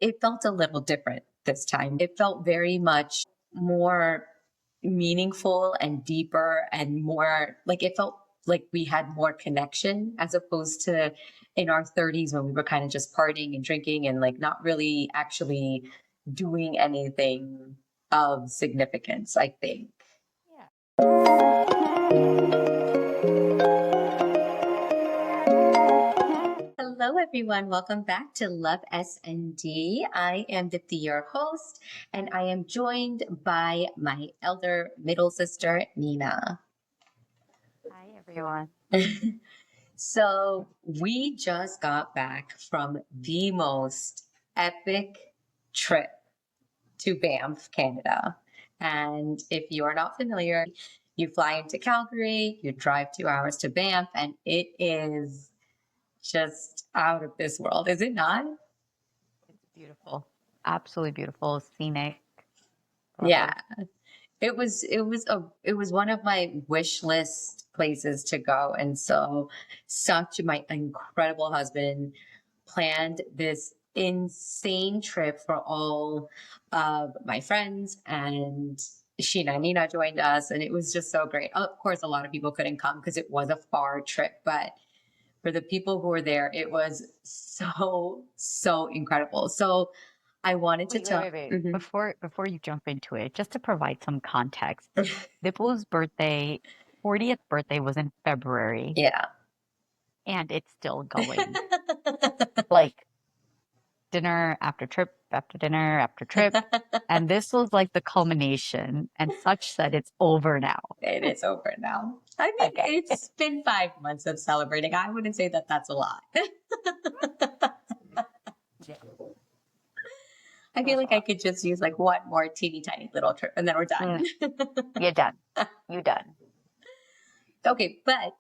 it felt a little different this time. It felt very much more meaningful and deeper and more like it felt like we had more connection as opposed to in our 30s when we were kind of just partying and drinking and like not really actually doing anything of significance, I think. Hello, everyone. Welcome back to Love S&D. I am Dipti, your host, and I am joined by my elder middle sister, Nina. Hi, everyone. So we just got back from the most epic trip to Banff, Canada. And if you are not familiar, you fly into Calgary, you drive 2 hours to Banff, and it is just out of this world, is it not? It's beautiful. Absolutely beautiful, scenic. Yeah, Lovely. it was one of my wish list places to go. And so such my incredible husband planned this insane trip for all of my friends, and Sheena and Nina joined us, and it was just so great. Of course, a lot of people couldn't come because it was a far trip, but for the people who were there, it was so incredible. So I wanted to tell. Wait. Mhm. Before you jump into it, just to provide some context, Dippo's 40th birthday was in February, Yeah. and it's still going. Like dinner after trip after dinner after trip. And this was like the culmination, and such that it's over now. It is over now. I mean, Okay. it's been 5 months of celebrating. I wouldn't say that that's a lot. Yeah, I it feel was a like I lot. could just use like one more teeny tiny little trip and then we're done. Mm, you're done. You done. Okay, but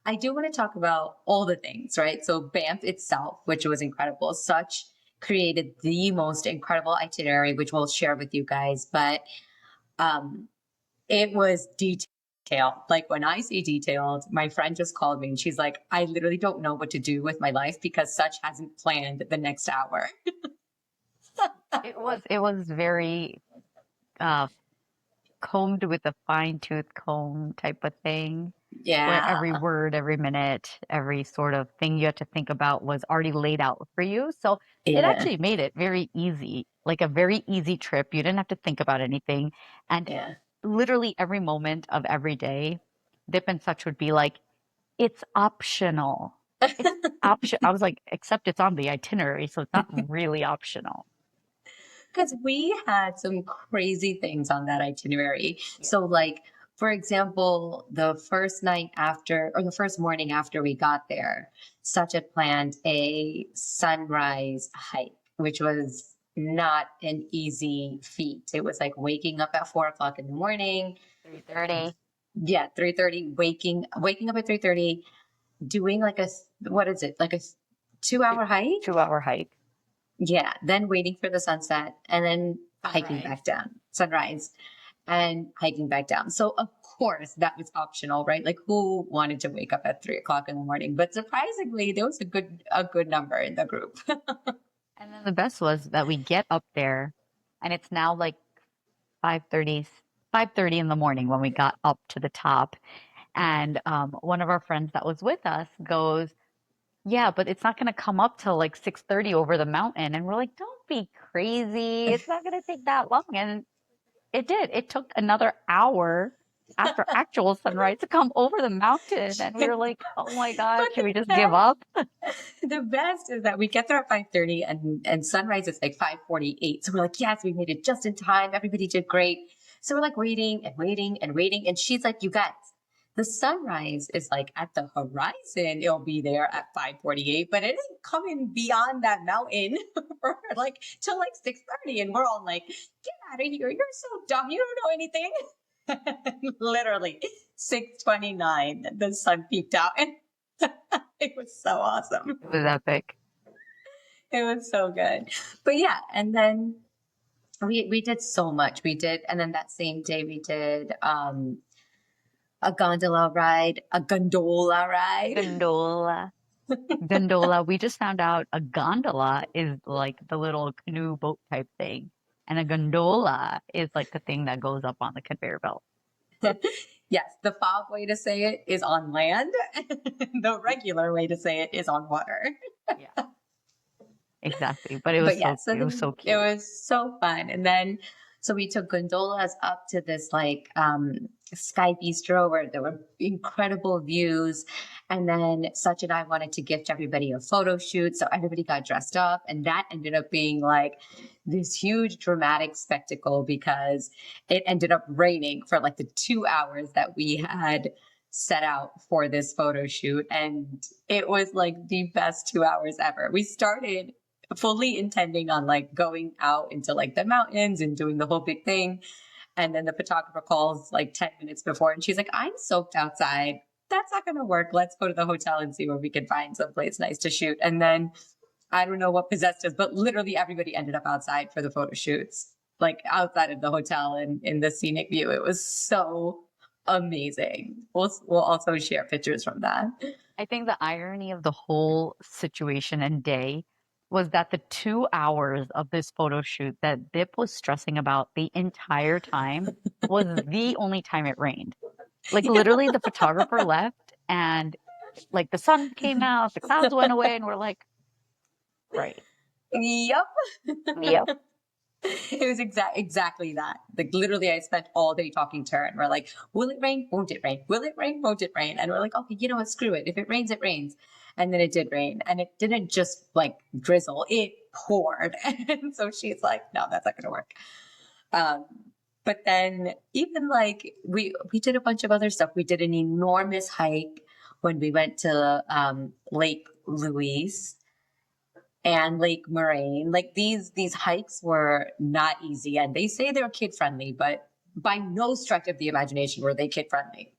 I do want to talk about all the things, right? So Banff itself, which was incredible, such created the most incredible itinerary, which we'll share with you guys. But um, it was detailed. Like when I say detailed, my friend just called me and she's like, I literally don't know what to do with my life because such hasn't planned the next hour. It was very uh combed with a fine-tooth comb type of thing, where every Yeah. word, every minute, every sort of thing you had to think about was already laid out for you. So it Yeah. actually made it very easy, like a very easy trip. You didn't have to think about anything. And Yeah. literally every moment of every day, Dip and Such would be like, it's optional. It's option. I was like, except it's on the itinerary, so it's not really optional. Because we had some crazy things on that itinerary. Yeah. So, like, for example, the first night after, or the first morning after we got there, Such had planned a sunrise hike, which was not an easy feat. It was like waking up at 4 o'clock in the morning. 3:30, Yeah, 3:30, waking up at 3:30, doing like a, what is it, like a 2 hour hike? 2 hour hike, Yeah, then waiting for the sunset and then hiking sunrise. back down, sunrise and hiking back down. So of course that was optional, right? Like who wanted to wake up at 3 o'clock in the morning? But surprisingly, there was a good number in the group. And then the best was that we get up there and it's now like 5:30, 5:30 in the morning when we got up to the top. And one of our friends that was with us goes, yeah, but it's not going to come up till like 6:30 over the mountain. And we're like, don't be crazy. It's not going to take that long. And it did. It took another hour after actual sunrise to come over the mountain. And we were like, oh my God, But should we just give up? the best is that we get there at 5:30 and sunrise is like 5:48. So we're like, yes, we made it just in time. Everybody did great. So we're like waiting and waiting and waiting. And she's like, you guys, the sunrise is like at the horizon. It'll be there at 5:48, but it ain't coming beyond that mountain for like till like 6:30. And we're all like, get out of here. You're so dumb. You don't know anything. Literally 6:29, the sun peeked out and it was so awesome. It was epic. It was so good. But yeah, and then we did so much. We did, and then that same day we did a gondola ride. Gondola. Gondola. We just found out a gondola is like the little canoe boat type thing, and a gondola is like the thing that goes up on the conveyor belt. Yes, the fob way to say it is on land. The regular way to say it is on water. Yeah, exactly. But But yeah, so it was then so it cute. was so fun. And then so we took gondolas up to this like sky bistro where there were incredible views. And then Such and I wanted to gift everybody a photo shoot. So everybody got dressed up. And that ended up being like this huge dramatic spectacle because it ended up raining for like the 2 hours that we had set out for this photo shoot. And it was like the best 2 hours ever. We started fully intending on like going out into like the mountains and doing the whole big thing. And then the photographer calls like 10 minutes before and she's like, I'm soaked outside. That's not going to work. Let's go to the hotel and see where we can find someplace nice to shoot. And then I don't know what possessed us, but literally everybody ended up outside for the photo shoots, like outside of the hotel and in the scenic view. It was so amazing. We'll also share pictures from that. I think the irony of the whole situation and day was that the 2 hours of this photo shoot that Dip was stressing about the entire time was the only time it rained. Like literally the photographer left and like the sun came out, the clouds went away, and we're like, right. Yep. Yep. It was exactly that. Like literally, I spent all day talking to her, and we're like, "Will it rain? Won't it rain? Will it rain? Won't it rain?" And we're like, "Okay, you know what? Screw it. If it rains, it rains." And then it did rain, and it didn't just like drizzle; it poured. And so she's like, "No, that's not going to work." Um, but then even like we did a bunch of other stuff. We did an enormous hike when we went to Lake Louise and Lake Moraine. Like these hikes were not easy, and they say they're kid friendly, but by no stretch of the imagination were they kid friendly.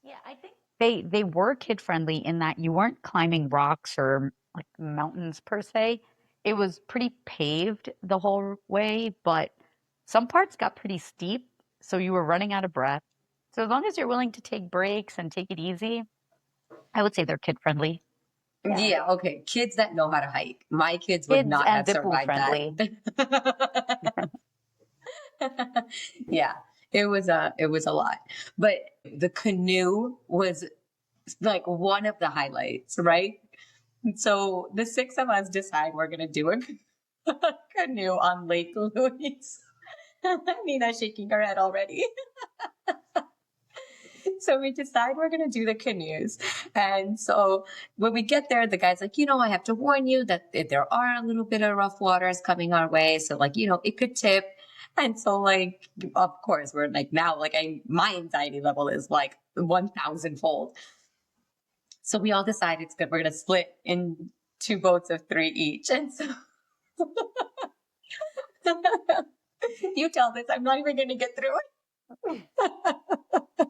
Yeah, I think they were kid friendly in that you weren't climbing rocks or like mountains per se. It was pretty paved the whole way, but some parts got pretty steep, so you were running out of breath. So as long as you're willing to take breaks and take it easy, I would say they're kid friendly. Yeah. Yeah, okay. Kids that know how to hike. My kids would Kids not and have Dipple survived that. friendly. Yeah, it was a lot. But the canoe was like one of the highlights, right? So the six of us decide we're gonna do a canoe on Lake Louise. Nina's shaking her head already. So we decide we're going to do the canoes. And so when we get there, the guy's like, I have to warn you that there are a little bit of rough waters coming our way. So like, it could tip. And so like, of course, we're like now, like my anxiety level is like 1,000 fold. So we all decide it's good. We're going to split in two boats of three each. And so you tell this, I'm not even going to get through it.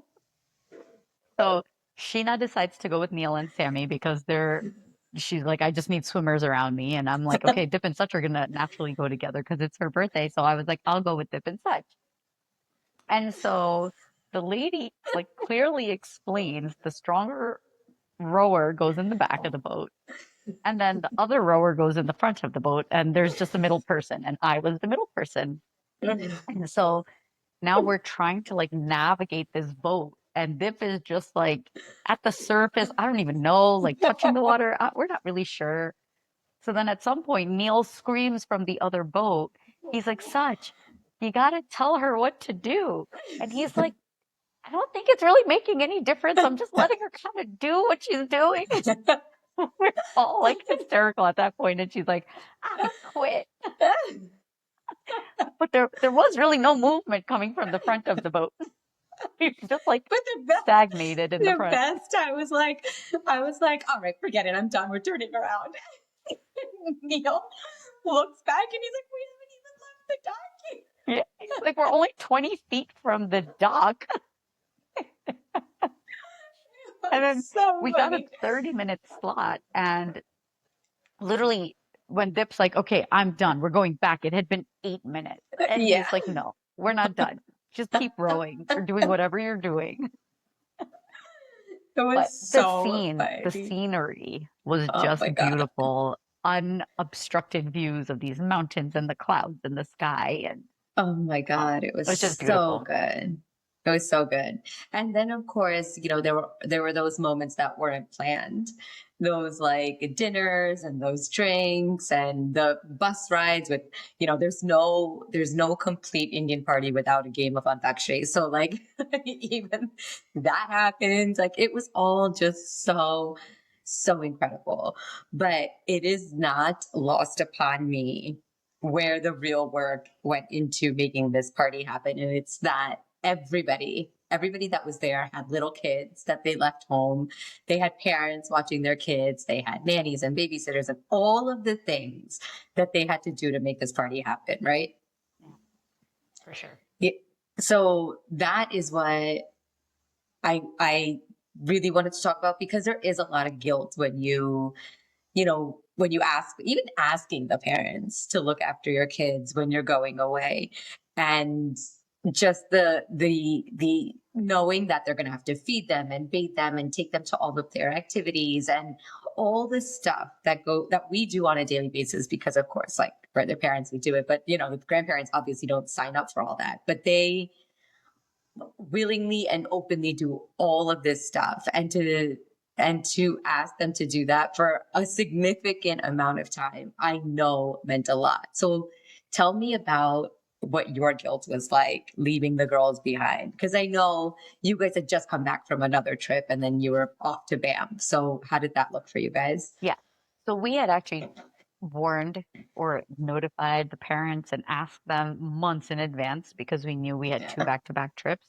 So Sheena decides to go with Neil and Sammy because she's like, I just need swimmers around me. And I'm like, okay, Dip and Such are gonna naturally go together because it's her birthday. So I was like, I'll go with Dip and Such. And so the lady like clearly explains the stronger rower goes in the back of the boat, and then the other rower goes in the front of the boat, and there's just a middle person, and I was the middle person. And so now we're trying to like navigate this boat, and Dip is just like at the surface. I don't even know, like touching the water. We're not really sure. So then at some point, Neil screams from the other boat. He's like, Such, you gotta tell her what to do. And he's like, I don't think it's really making any difference. I'm just letting her kind of do what she's doing. We're all like hysterical at that point, and she's like, I quit. But there was really no movement coming from the front of the boat. It's just like But stagnated in the the front. best, I was like, all right, forget it. I'm done. We're turning around. Neil looks back and he's like, we haven't even left the dock. Yeah, it's like we're only 20 feet from the dock. And then So we got a funny. 30-minute slot, and literally when Dip's like, okay, I'm done. We're going back. It had been 8 minutes. And Yeah. he's like, no, we're not done. Just keep rowing or doing whatever you're doing. It was But so the funny. scenery was Oh just my God. beautiful. Unobstructed views of these mountains and the clouds and the sky, and Oh my um, God, it it was was just so beautiful. good. It was so good. And then of course, there were those moments that weren't planned. Those like dinners and those drinks and the bus rides with, there's no complete Indian party without a game of Antakshari. So like even that happened. Like it was all just so incredible. But it is not lost upon me where the real work went into making this party happen. And it's that everybody that was there had little kids that they left home. They had parents watching their kids. They had nannies and babysitters and all of the things that they had to do to make this party happen. Right. Yeah, for sure. Yeah. So that is what I really wanted to talk about, because there is a lot of guilt when when you ask, even asking the parents to look after your kids when you're going away, and just the knowing that they're going to have to feed them and bathe them and take them to all of their activities and all the stuff that we do on a daily basis, because of course, like for their parents we do it, but the grandparents obviously don't sign up for all that, but they willingly and openly do all of this stuff, and to ask them to do that for a significant amount of time, I know meant a lot. So tell me about what your guilt was like leaving the girls behind, because I know you guys had just come back from another trip and then you were off to Banff. So how did that look for you guys? Yeah. So we had actually warned or notified the parents and asked them months in advance because we knew we had two Yeah. back-to-back trips.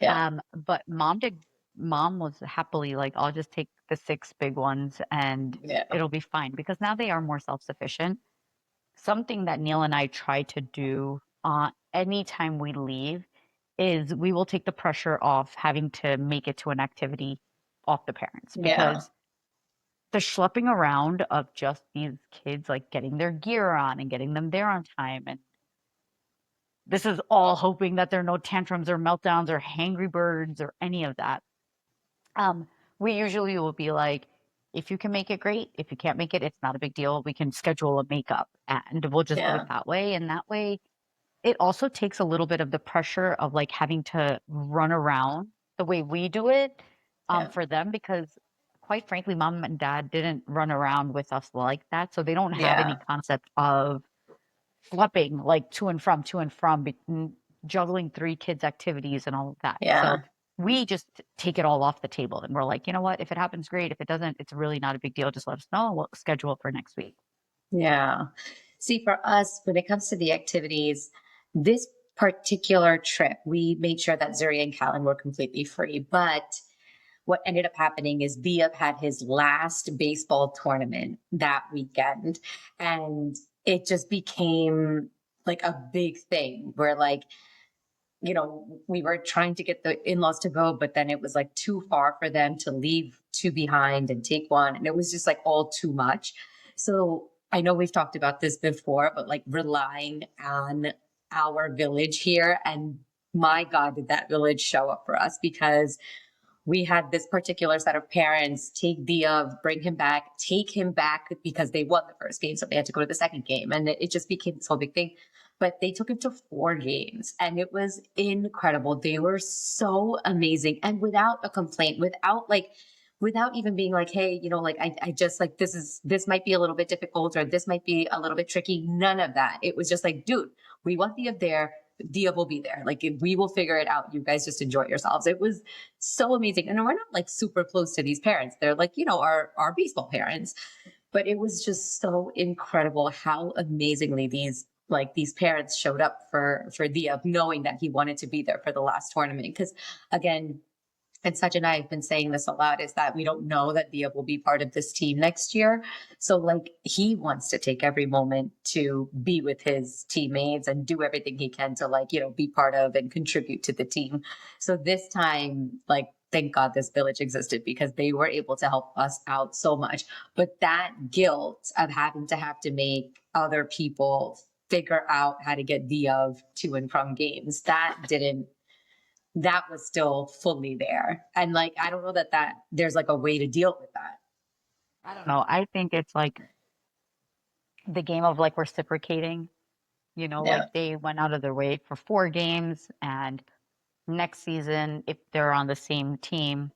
Yeah. But mom was happily like, I'll just take the six big ones and Yeah. it'll be fine because now they are more self-sufficient. Something that Neil and I try to do anytime we leave is we will take the pressure off having to make it to an activity off the parents Yeah. because the schlepping around of just these kids like getting their gear on and getting them there on time, and this is all hoping that there are no tantrums or meltdowns or hangry birds or any of that. um we usually will be like, if you can make it, great. If you can't make it, it's not a big deal. We can schedule a makeup and we'll just do it Yeah. that way. And that way it also takes a little bit of the pressure of like having to run around the way we do it, Yeah. for them, because quite frankly, mom and dad didn't run around with us like that. So they don't have any Yeah. concept of schlepping like to and from, juggling three kids' activities and all of that. So Yeah. we just take it all off the table and we're like, you know what? If it happens, great. If it doesn't, it's really not a big deal. Just let us know. We'll schedule it for next week. Yeah. See, for us, when it comes to the activities, this particular trip, we made sure that Zuri and Callan were completely free. But what ended up happening is Dia had his last baseball tournament that weekend. And it just became like a big thing where, like, we were trying to get the in-laws to go, but then it was like too far for them to leave two behind and take one. And it was just like all too much. So I know we've talked about this before, but like relying on our village here. And my God, did that village show up for us, because we had this particular set of parents take Dia, bring him back, take him back because they won the first game. So they had to go to the second game. And it just became this whole big thing. But they took him to four games and it was incredible. They were so amazing and without a complaint, without even being like, hey, like I just like this might be a little bit difficult or this might be a little bit tricky. None of that. It was just like, dude, we want Dia there. Dia will be there. Like we will figure it out. You guys just enjoy yourselves. It was so amazing. And we're not like super close to these parents. They're like, our baseball parents. But it was just so incredible how amazingly these parents showed up for Dia, knowing that he wanted to be there for the last tournament. Because again, and Saj and I have been saying this a lot, is that we don't know that Dia will be part of this team next year. So like he wants to take every moment to be with his teammates and do everything he can to like, be part of and contribute to the team. So this time, like, thank God this village existed because they were able to help us out so much. But that guilt of having to have to make other people figure out how to get Dia to and from games, that was still fully there. And like, I don't know that there's like a way to deal with that. I don't know. I think it's like the game of like reciprocating, like Yeah. they went out of their way for 4 games, and next season, if they're on the same team,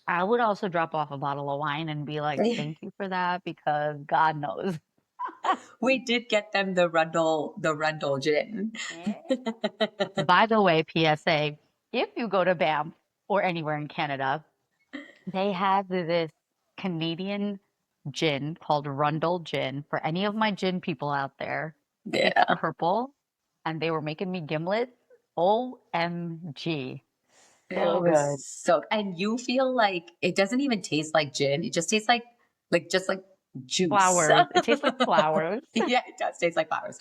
I would also drop off a bottle of wine and be like, thank you for that because God knows. We did get them the Rundle gin. By the way, PSA, if you go to Banff or anywhere in Canada, they have this Canadian gin called Rundle Gin. For any of my gin people out there, it's Yeah. purple and they were making me gimlets. OMG. It So was good. so, and you feel like it doesn't even taste like gin. It just tastes like juice. Flowers. It tastes like flowers. Yeah, it does taste like flowers.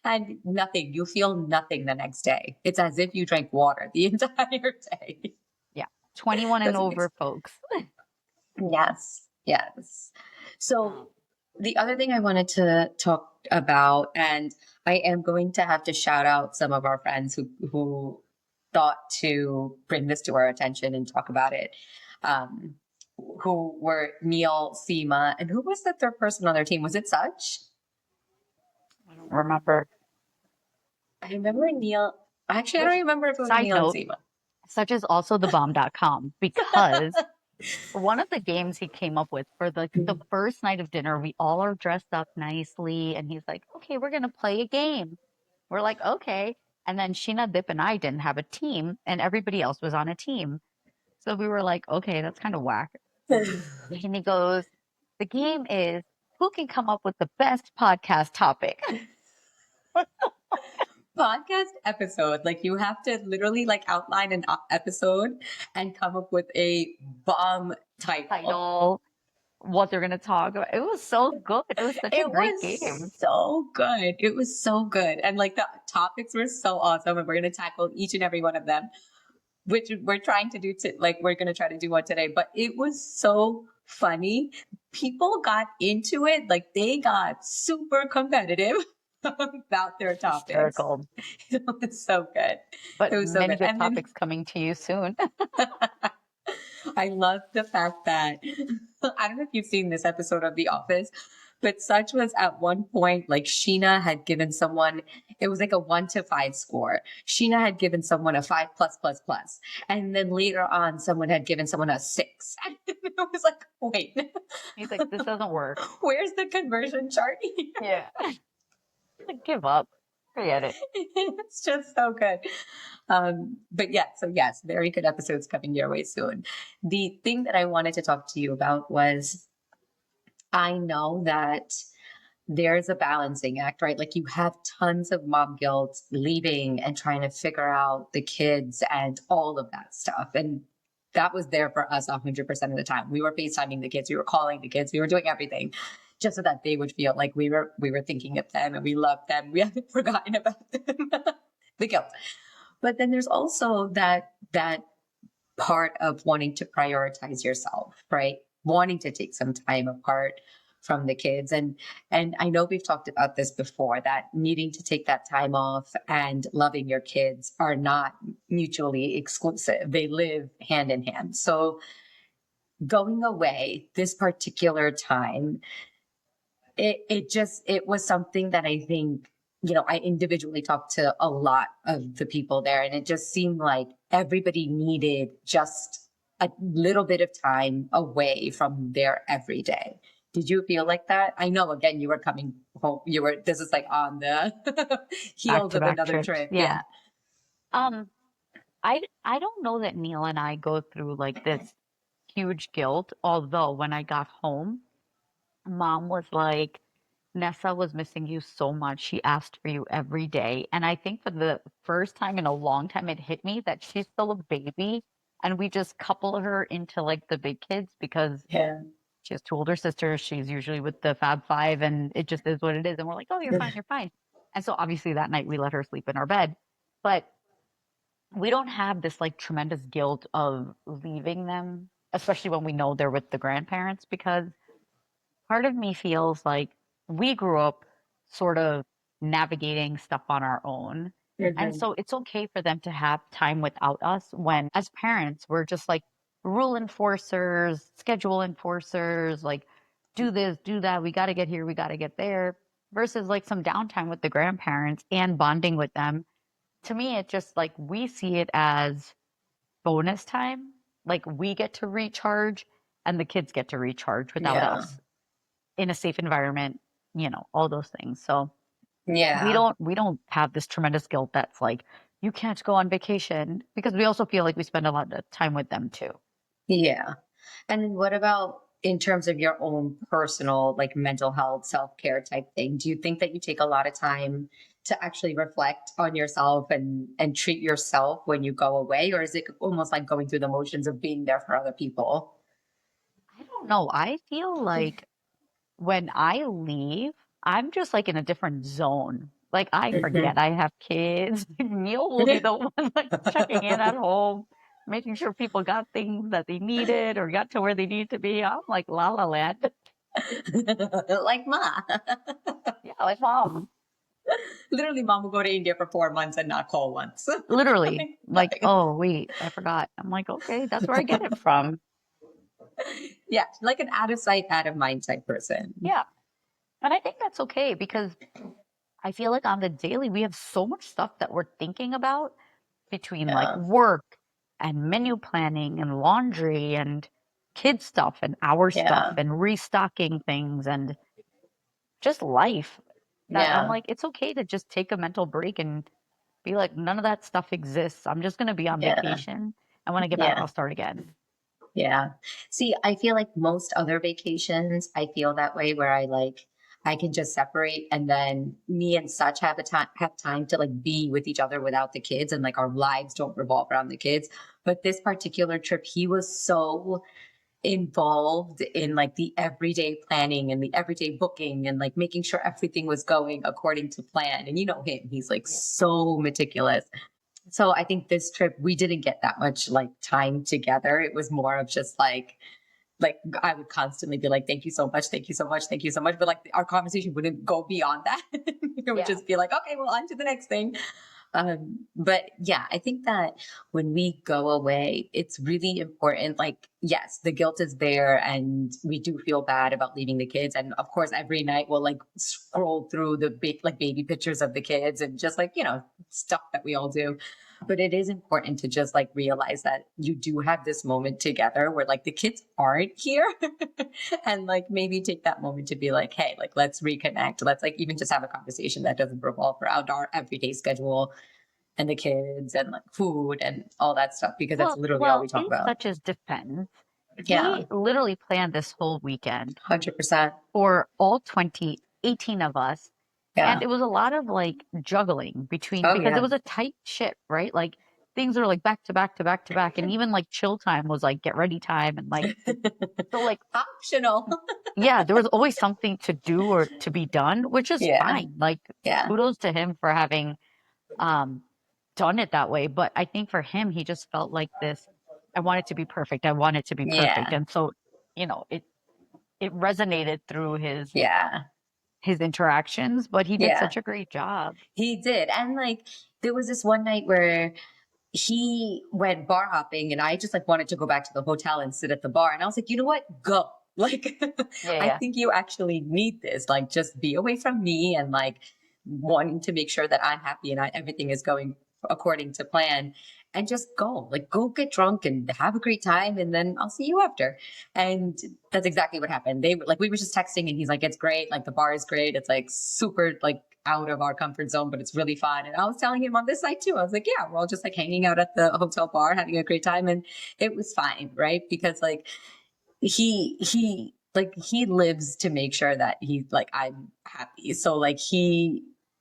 And nothing, you feel nothing the next day. It's as if you drank water the entire day. Yeah. 21 and That's amazing. over, folks. Yes, yes. So Um, the other thing I wanted to talk about, and I am going to have to shout out some of our friends who thought to bring this to our attention and talk about it. Um, who were Neil, Seema, and who was the third person on their team? Was it Such? I don't remember. I remember Neil. Actually, I don't Which, remember if it was side Neil and note, Seema. such as also the bomb.com because one of the games he came up with for the first night of dinner, we all are dressed up nicely, and he's like, "Okay, we're gonna play a game." We're like, "Okay," and then Sheena, Dip, and I didn't have a team, and everybody else was on a team, so we were like, "Okay, that's kind of whack." And he goes, "The game is who can come up with the best podcast topic." Podcast episode. Like you have to literally like outline an episode and come up with a bomb title. Title, what they're gonna talk about. It was so good. It was such a It great was game. so good. It was so good. And like the topics were so awesome. And we're going to tackle each and every one of them, which we're trying to do to like, we're going to try to do one today. But it was so funny. People got into it. Like they got super competitive about their topics. Hysterical. It was so good. But It was so many good. good And then topics coming to you soon. I love the fact that I don't know if you've seen this episode of The Office, but Such was at one point like Sheena had given someone, it was like a 1 to 5 score. Sheena had given someone a 5 plus plus plus. And then later on, someone had given someone a 6. And it was like, wait, He's like, this doesn't work. where's the conversion chart here? Yeah. Like, give up. Forget it. It's just so good. But yeah, so yes, very good episodes coming your way soon. The thing that I wanted to talk to you about was I know that there's a balancing act, right? Like you have tons of mom guilt leaving and trying to figure out the kids and all of that stuff. And that was there for us 100% of the time. We were FaceTiming the kids, we were calling the kids, we were doing everything just so that they would feel like we were thinking of them and we loved them. We haven't forgotten about them. The guilt. But then there's also that part of wanting to prioritize yourself, right? Wanting to take some time apart from the kids. And I know we've talked about this before, that needing to take that time off and loving your kids are not mutually exclusive. They live hand in hand. So going away this particular time, it was something that I think, I individually talked to a lot of the people there, and it just seemed like everybody needed just a little bit of time away from their everyday. Did you feel like that? I know, again, you were coming home. This is like on the Back heels to of back another trips. trip. Yeah. Yeah. Um, I don't know that Neil and I go through like this huge guilt, although when I got home, mom was like, Nessa was missing you so much. She asked for you every day. And I think for the first time in a long time, it hit me that she's still a baby. And we just couple her into like the big kids because Yeah. she has 2 older sisters. She's usually with the Fab Five, and it just is what it is. And we're like, oh, you're fine, you're fine. And so obviously that night we let her sleep in our bed. But we don't have this like tremendous guilt of leaving them, especially when we know they're with the grandparents, because part of me feels like we grew up sort of navigating stuff on our own. And Mhm. so it's okay for them to have time without us when, as parents, we're just like rule enforcers, schedule enforcers, like do this, do that. We got to get here, we got to get there, versus like some downtime with the grandparents and bonding with them. To me, it just like we see it as bonus time. Like we get to recharge and the kids get to recharge without Yeah. us in a safe environment, all those things. So we Yeah. don't have this tremendous guilt that's like you can't go on vacation because we also feel like we spend a lot of time with them too. Yeah. And then what about in terms of your own personal, like mental health, self care type thing? Do you think that you take a lot of time to actually reflect on yourself and treat yourself when you go away, or is it almost like going through the motions of being there for other people? I don't know. I feel like when I leave, I'm just like in a different zone. Like I forget Mhm. I have kids. Neil will be the one like checking in at home, making sure people got things that they needed or got to where they need to be. I'm like la la land. Like ma. Yeah, like mom. Literally, mom will go to India for 4 months and not call once. Literally. Like, Like, nothing. oh wait, I forgot. I'm like, okay, that's where I get it from. Yeah, like an out of sight, out of mind type person. Yeah. And I think that's okay because I feel like on the daily, we have so much stuff that we're thinking about between like Yeah, work and menu planning and laundry and kid stuff and our stuff yeah, and restocking things and just life that I'm yeah, like, it's okay to just take a mental break and be like, none of that stuff exists. I'm just going to be on yeah, vacation. And when I get back, yeah. I'll start again. Yeah. See, I feel like most other vacations, I feel that way where I can just separate and then me and such have time to like be with each other without the kids and like our lives don't revolve around the kids. But this particular trip, he was so involved in like the everyday planning and the everyday booking and like making sure everything was going according to plan. And you know him, he's like Yeah. so meticulous. So I think this trip we didn't get that much like time together. It was more of just like I would constantly be like, thank you so much, thank you so much, thank you so much. But like our conversation wouldn't go beyond that. It would Yeah. just be like, okay, well, on to the next thing. But yeah, I think that when we go away, it's really important. Like, yes, the guilt is there and we do feel bad about leaving the kids. And of course, every night we'll like scroll through the big, like baby pictures of the kids and just like, stuff that we all do. But it is important to just like realize that you do have this moment together where like the kids aren't here and like maybe take that moment to be like, hey, like let's reconnect. Let's like even just have a conversation that doesn't revolve around our everyday schedule and the kids and like food and all that stuff because that's literally all Well, we talk in about. such as defense, Yeah, we literally planned this whole weekend 100%. for all 18 of us. And Yeah. it was a lot of like juggling between Oh, because it yeah. was a tight ship, right? Like things are like back to back to back to back. And even like chill time was like get ready time. And like, so like, Optional. yeah, there was always something to do or to be done, which is Yeah. fine. Like, Yeah. kudos to him for having um done it that way. But I think for him, he just felt like this, I want it to be perfect. I want it to be perfect. Yeah. And so, it resonated through Yeah. his interactions, but he did Yeah. such a great job. He did. And like there was this one night where he went bar hopping and I just like wanted to go back to the hotel and sit at the bar. And I was like, you know what? Go. Like, Yeah, I yeah. think you actually need this. Like, just be away from me and like wanting to make sure that I'm happy and everything is going according to plan. And just go, like, go get drunk and have a great time. And then I'll see you after. And that's exactly what happened. They were like, we were just texting and he's like, it's great. Like, the bar is great. It's like super, like, out of our comfort zone, but it's really fun. And I was telling him on this side too. I was like, yeah, we're all just like hanging out at the hotel bar, having a great time. And it was fine, right? Because like he lives to make sure that he's like, I'm happy. So like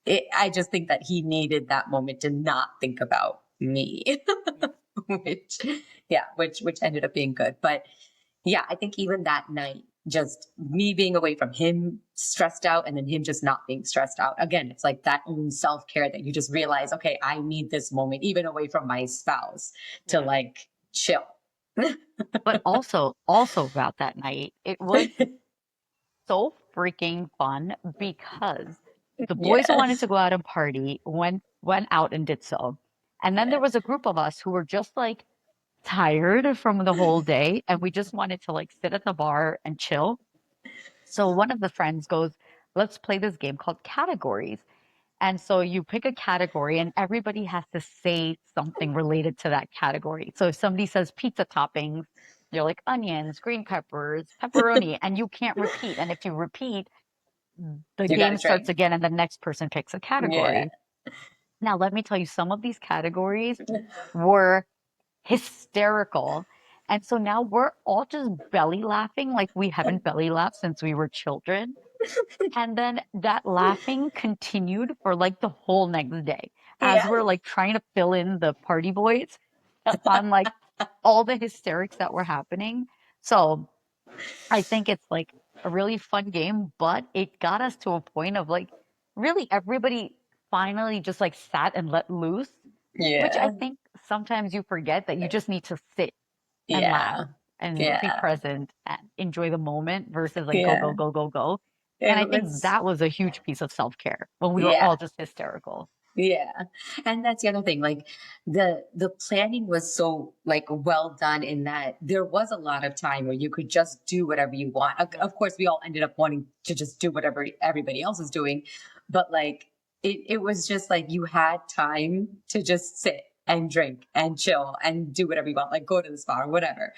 I just think that he needed that moment to not think about me, Yeah. which, yeah, which ended up being good. But yeah, I think even that night, just me being away from him stressed out and then him just not being stressed out. Again, it's like that own self care that you just realize, okay, I need this moment, even away from my spouse, to Yeah. like chill. But also about that night, it was so freaking fun because the boys Yeah. wanted to go out and party, went went out and did so. And then there Yeah. was a group of us who were just like tired from the whole day and we just wanted to like sit at the bar and chill. So one of the friends goes, let's play this game called categories. And so you pick a category and everybody has to say something related to that category. So if somebody says pizza toppings, you're like onions, green peppers, pepperoni, and you can't repeat. And if you repeat, the You got game to starts drink. again and the next person picks a Yeah. category. Now, let me tell you, some of these categories were hysterical. And so now we're all just belly laughing like we haven't belly laughed since we were children. And then that laughing continued for like the whole next day as Yeah. we're like trying to fill in the party voids on like all the hysterics that were happening. So I think it's like a really fun game, but it got us to a point of like really everybody finally just like sat and let loose, which I Yeah. think sometimes you forget that you just need to sit and laugh Yeah. and be Yeah. present and enjoy the moment versus like go, go, Yeah. go, go, go. And It I think was, that was a huge piece of self-care when we were yeah. all just hysterical. Yeah. And that's the other thing. Like the planning was so like well done in that there was a lot of time where you could just do whatever you want. Yeah. Of course, we all ended up wanting to just do whatever everybody else was doing, but like it was just like you had time to just sit and drink and chill and do whatever you want, like go to the spa or whatever.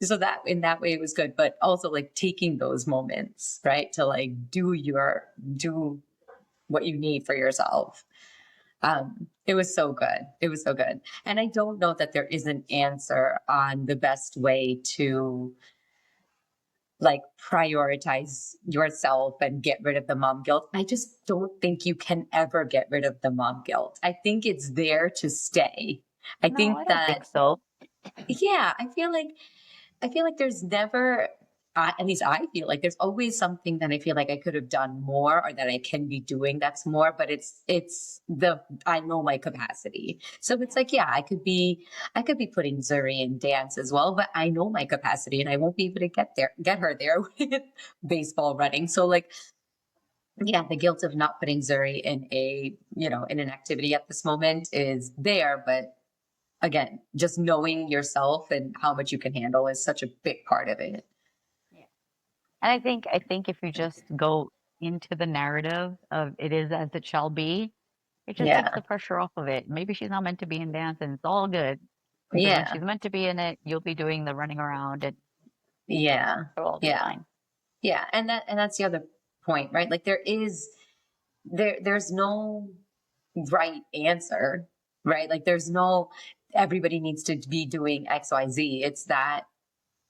So that in that way it was good, but also like taking those moments, right, to like do what you need for yourself. It was so good. It was so good. And I don't know that there is an answer on the best way to like prioritize yourself and get rid of the mom guilt. I just don't think you can ever get rid of the mom guilt. I think it's there to stay. I No, I think don't think that, so. yeah, I feel like there's never, at least I feel like there's always something that I feel like I could have done more or that I can be doing that's more, but I know my capacity. So it's Yeah. like, yeah, I could be putting Zuri in dance as well, but I know my capacity and I won't be able to get her there with baseball running. So like, yeah, the guilt of not putting Zuri in an activity at this moment is there, but again, just knowing yourself and how much you can handle is such a big part of it. Yeah. And I think if you just go into the narrative of it is as it shall be, it just takes Yeah. the pressure off of it. Maybe she's not meant to be in dance and it's all good because when Yeah. she's meant to be in it, you'll be doing the running around and Yeah. it'll all be Yeah. fine. Yeah. And that's the other point, right? Like there's no right answer, right? Like there's no everybody needs to be doing XYZ. It's that,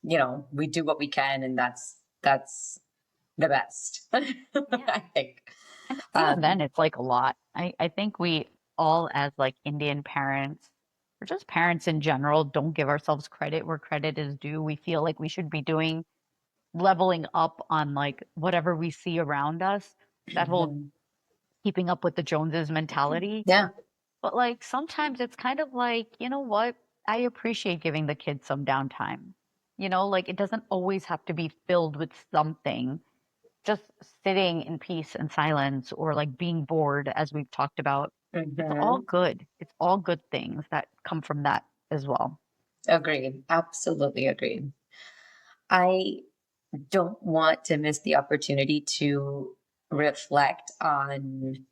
we do what we can and that's the best. Yeah. I think. And even then, Um it's like a lot. I think we all, as like Indian parents, or just parents in general, don't give ourselves credit where credit is due. We feel like we should be doing leveling up on like whatever we see around us, that whole keeping up with the Joneses mentality. yeah. But like sometimes it's kind of like, you know what? I appreciate giving the kids some downtime. Like it doesn't always have to be filled with something. Just sitting in peace and silence or like being bored, as we've talked about. It's all Hmm. good. It's all good things that come from that as well. Agreed. Absolutely agreed. I don't want to miss the opportunity to reflect on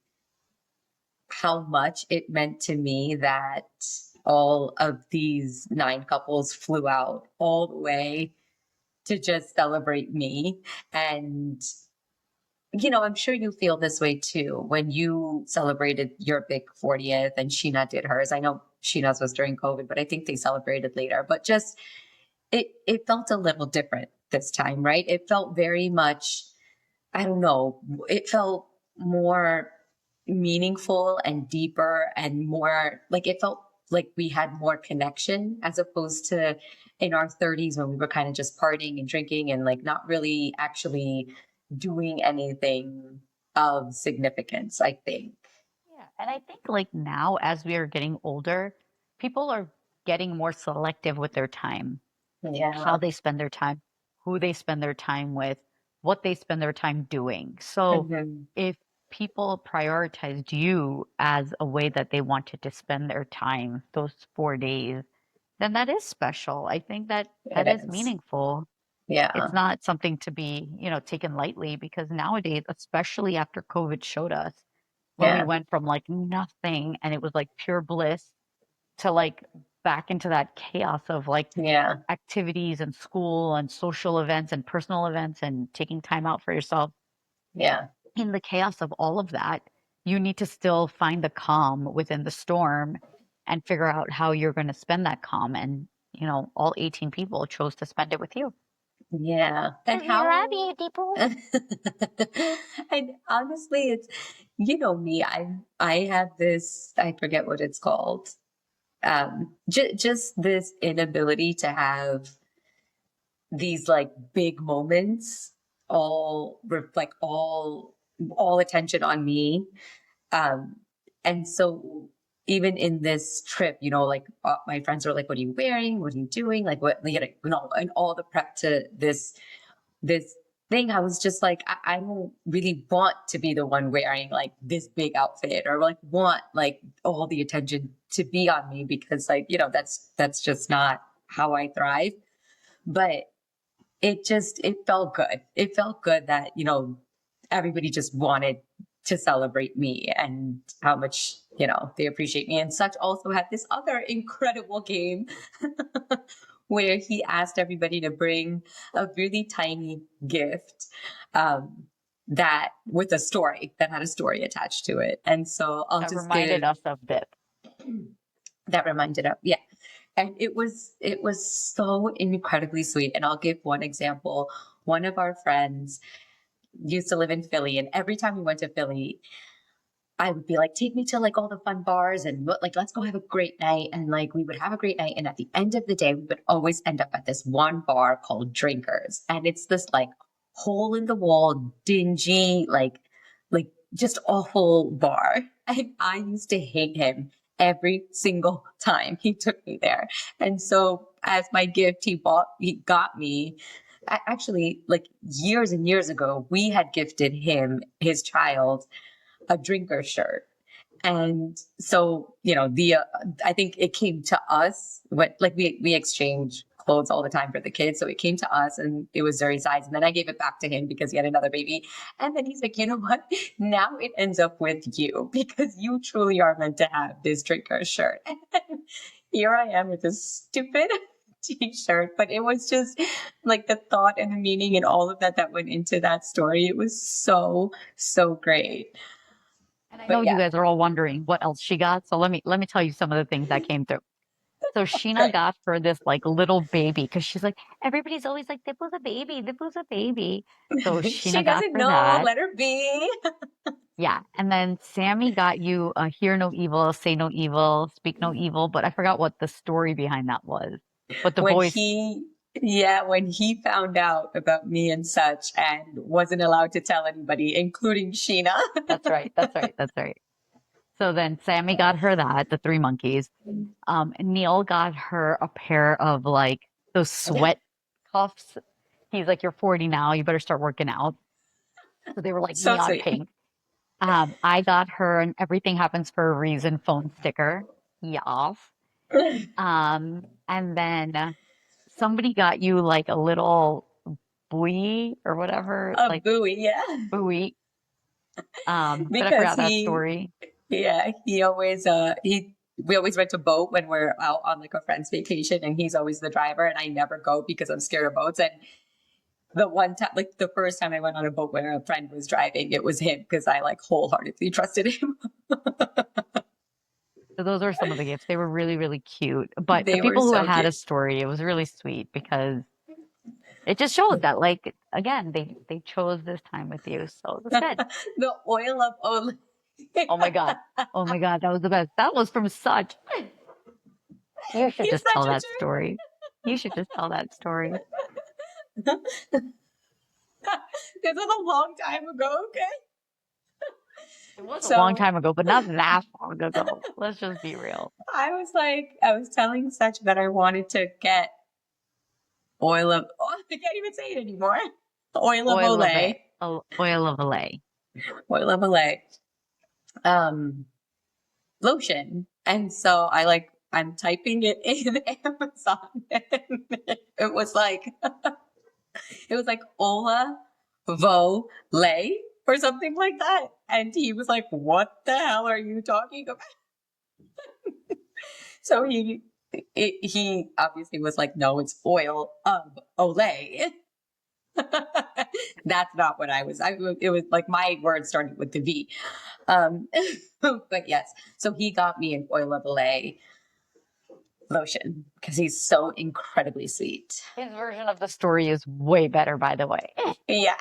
how much it meant to me that all of these 9 couples flew out all the way to just celebrate me. And, I'm sure you feel this way too when you celebrated your big 40th and Sheena did hers. I know Sheena's was during COVID, but I think they celebrated later. But just it felt a little different this time, right? It felt very much, I don't know, it felt more meaningful and deeper and more like it felt like we had more connection as opposed to in our 30s when we were kind of just partying and drinking and like not really actually doing anything of significance, I think. Yeah. And I think like now, as we are getting older, people are getting more selective with their time, how Yeah. they spend their time, who they spend their time with, what they spend their time doing. So Mhm. if people prioritized you as a way that they wanted to spend their time those 4 days, then that is special. I think that that It is is. meaningful. It's Yeah. not something to be, taken lightly because nowadays, especially after COVID showed us, when we Yeah. went from like nothing and it was like pure bliss to like back into that chaos of like Yeah. activities and school and social events and personal events and taking time out for yourself. Yeah. In the chaos of all of that, you need to still find the calm within the storm and figure out how you're going to spend that calm. And, all 18 people chose to spend it with you. Yeah. And 'Cause we love how you, people. and honestly, it's me. I have this. I forget what it's called. Just this inability to have these like big moments, like all attention on me. Um, and so even in this trip, like my friends are like, "What are you wearing? What are you doing? Like what?" And all the prep to this thing, I was just like, I don't really want to be the one wearing like this big outfit or like want like all the attention to be on me because like, that's just not how I thrive. But it felt good. It felt good that, everybody just wanted to celebrate me and how much, they appreciate me. And Such also had this other incredible game where he asked everybody to bring a really tiny gift that with a story that had a story attached to it. And so I'll That just reminded give us of this. that reminded of, yeah. And it was so incredibly sweet. And I'll give one example. One of our friends used to live in Philly, and every time we went to Philly, I would be like, take me to like all the fun bars and like, let's go have a great night. And like, we would have a great night. And at the end of the day, we would always end up at this one bar called Drinkers. And it's this like hole in the wall, dingy, like just awful bar. And I used to hate him every single time he took me there. And so as my gift, he got me actually like years and years ago, we had gifted him, his child, a drinker shirt. And so, I think it came to us what like we exchange clothes all the time for the kids. So it came to us and it was Zuri's size. And then I gave it back to him because he had another baby. And then he's like, you know what? Now it ends up with you because you truly are meant to have this drinker shirt. And here I am with this stupid t-shirt, but it was just like the thought and the meaning and all of that went into that story. It was so, so great. And I know But you yeah, guys are all wondering what else she got. So let me tell you some of the things that came through. So Sheena great. got her this like little baby because she's like, everybody's always like, Dip was a baby, Dip was a baby. So She Sheena got doesn't her know. that. Let her be. Yeah. And then Sammy got you a hear no evil, say no evil, speak no evil. But I forgot what the story behind that was. But the When voice, he, yeah, when he found out about me and Such and wasn't allowed to tell anybody, including Sheena. that's right, that's right, that's right. So then Sammy got her that, the three monkeys. Neil got her a pair of like those sweat cuffs. He's like, you're 40 now, you better start working out. So they were like So neon sweet. pink. I got her an everything happens for a reason phone sticker. Yes. And then somebody got you like a little buoy or whatever, A like buoy, yeah. buoy. But I Because forgot that story. he always, we always rent a boat when we're out on like a friend's vacation and he's always the driver and I never go because I'm scared of boats. And the one time, like the first time I went on a boat where a friend was driving, it was him because I like wholeheartedly trusted him. So those were some of the gifts. They were really, really cute. But the They were people who so had a cute. story, it was really sweet because it just showed that, like, again, they chose this time with you. So it was good. The oil of Olay. Oh my God. Oh my God. That was the best. That was from such. You should He's just tell such a that story. You should just tell that story. jerk. This was a long time ago, okay? It was a long So time ago, but not that long ago. Let's just be real. I was telling Such that I wanted to get oil of, I can't even say it anymore. Oil of Oil of Olay. a oil of Olay. oil of Olay, um, lotion. And so I'm typing it in Amazon. And it was like, it was like Ola Vo Lay or something like that. And he was like, what the hell are you talking about? So he obviously was like, no, it's oil of Olay. That's not what I was. It was like my word started with the V. Um, but yes, so he got me an oil of Olay lotion because he's so incredibly sweet. His version of the story is way better, by the way. Yeah,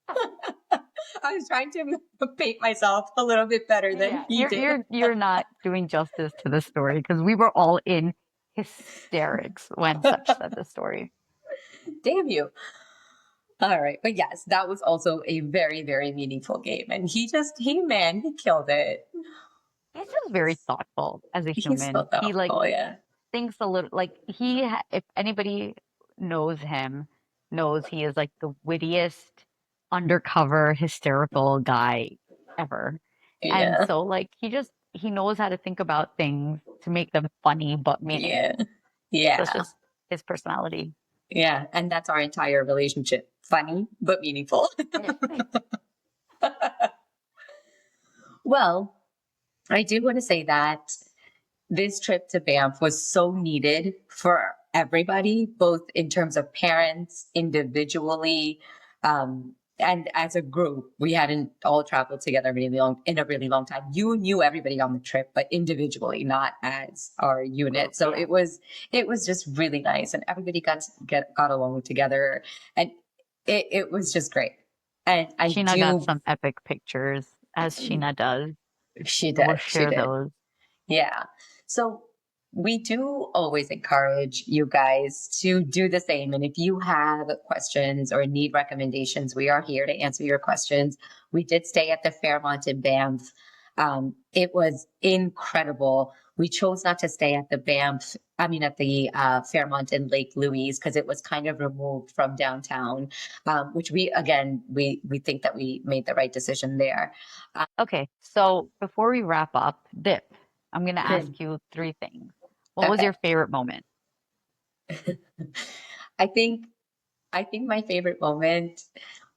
I was trying to paint myself a little bit better than Yeah, he you're did. you're you're not doing justice to the story because we were all in hysterics when Such said the story. Damn you. All right. But yes, that was also a very, very meaningful game. And he killed it. He's just very thoughtful as a He's so human. He like thoughtful. Yeah. thinks a little like if anybody knows him, knows he is like the wittiest, undercover, hysterical guy ever. And Yeah. so like he knows how to think about things to make them funny but Yeah. meaningful. That's Yeah. just his personality. Yeah. And that's our entire relationship. Funny, but meaningful. It is. Well, I do want to say that this trip to Banff was so needed for everybody, both in terms of parents, individually, and as a group. We hadn't all traveled together in a really long time. You knew everybody on the trip, but individually, not as our unit. Group, So yeah. it was just really nice, and everybody got along together, and it was just great. And I Sheena got do, some epic pictures, as Sheena does. she And we'll did, she share did. those. Yeah. So we do always encourage you guys to do the same. And if you have questions or need recommendations, we are here to answer your questions. We did stay at the Fairmont in Banff. It was incredible. We chose not to stay at the at the Fairmont in Lake Louise because it was kind of removed from downtown, which we think that we made the right decision there. Okay, so before we wrap up, Dip, I'm going to ask you three things. What was Okay. your favorite moment? I think I think my favorite moment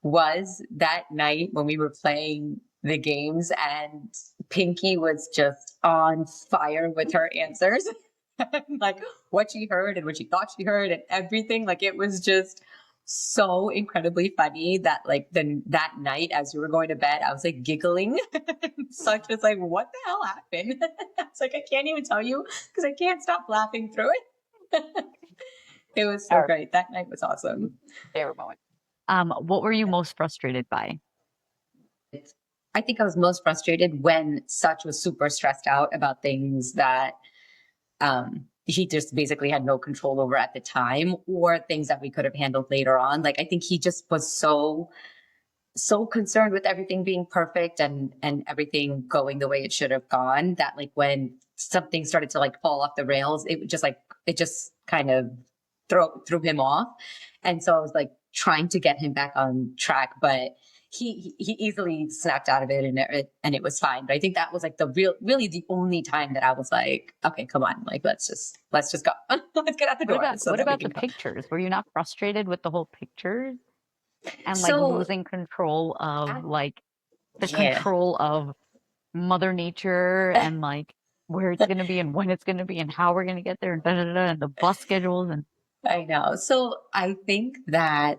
was that night when we were playing the games and Pinky was just on fire with her answers. Like what she heard and what she thought she heard and everything. Like it was just so incredibly funny that like then that night as we were going to bed, I was like giggling. Such was like, what the hell happened? It's like I can't even tell you because I can't stop laughing through it. It was so Our great. That night was awesome. favorite moment. What were you most frustrated by? I think I was most frustrated when Such was super stressed out about things that he just basically had no control over at the time, or things that we could have handled later on. Like I think he just was so concerned with everything being perfect and everything going the way it should have gone that like when something started to like fall off the rails, it just kind of threw him off. And so I was like trying to get him back on track, but he easily snapped out of it and it was fine. But I think that was like really the only time that I was like, okay, come on, like let's just go. Let's get out the door so What that we about can the go. pictures? Were you not frustrated with the whole pictures and like So losing control of I, like the yeah, control of Mother Nature and like where it's going to be and when it's going to be and how we're going to get there and da da da and the bus schedules and I know. So I think that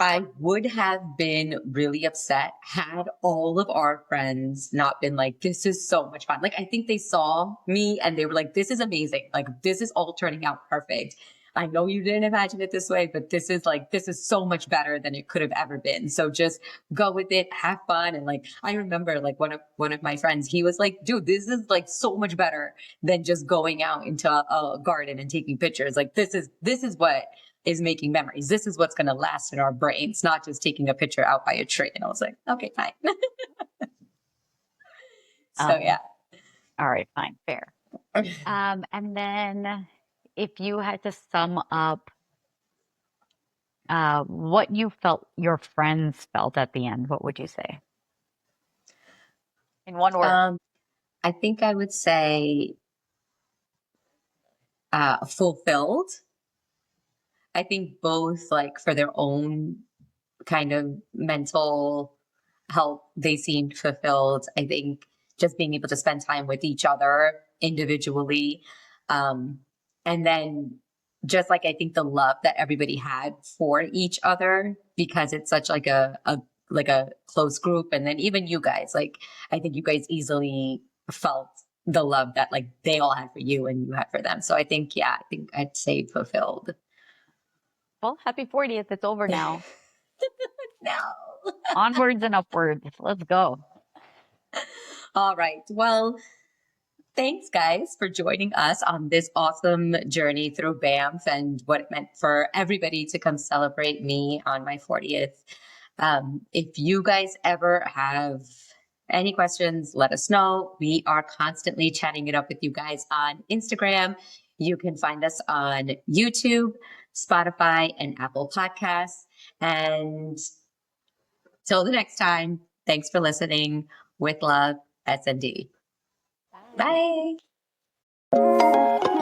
I would have been really upset had all of our friends not been like, this is so much fun. Like, I think they saw me and they were like, this is amazing. Like, this is all turning out perfect. I know you didn't imagine it this way, but this is so much better than it could have ever been. So just go with it, have fun. And like, I remember like one of my friends, he was like, dude, this is like so much better than just going out into a garden and taking pictures. Like, this is what is making memories. This is what's going to last in our brains, not just taking a picture out by a tree. And I was like, okay, fine. So um yeah. all right, fine, fair. And then if you had to sum up what you felt your friends felt at the end, what would you say? In one word. Um, I think I would say fulfilled. I think both like for their own kind of mental health, they seemed fulfilled. I think just being able to spend time with each other individually. Um, and then just like I think the love that everybody had for each other because it's such like a close group. And then even you guys, like I think you guys easily felt the love that like they all had for you and you had for them. So I think, yeah, I think I'd say fulfilled. Well, happy 40th. It's over now. No. Onwards and upwards. Let's go. All right. Well, thanks, guys, for joining us on this awesome journey through Banff and what it meant for everybody to come celebrate me on my 40th. If you guys ever have any questions, let us know. We are constantly chatting it up with you guys on Instagram. You can find us on YouTube, Spotify, and Apple Podcasts. And till the next time, thanks for listening. With love, SND. Bye. Bye.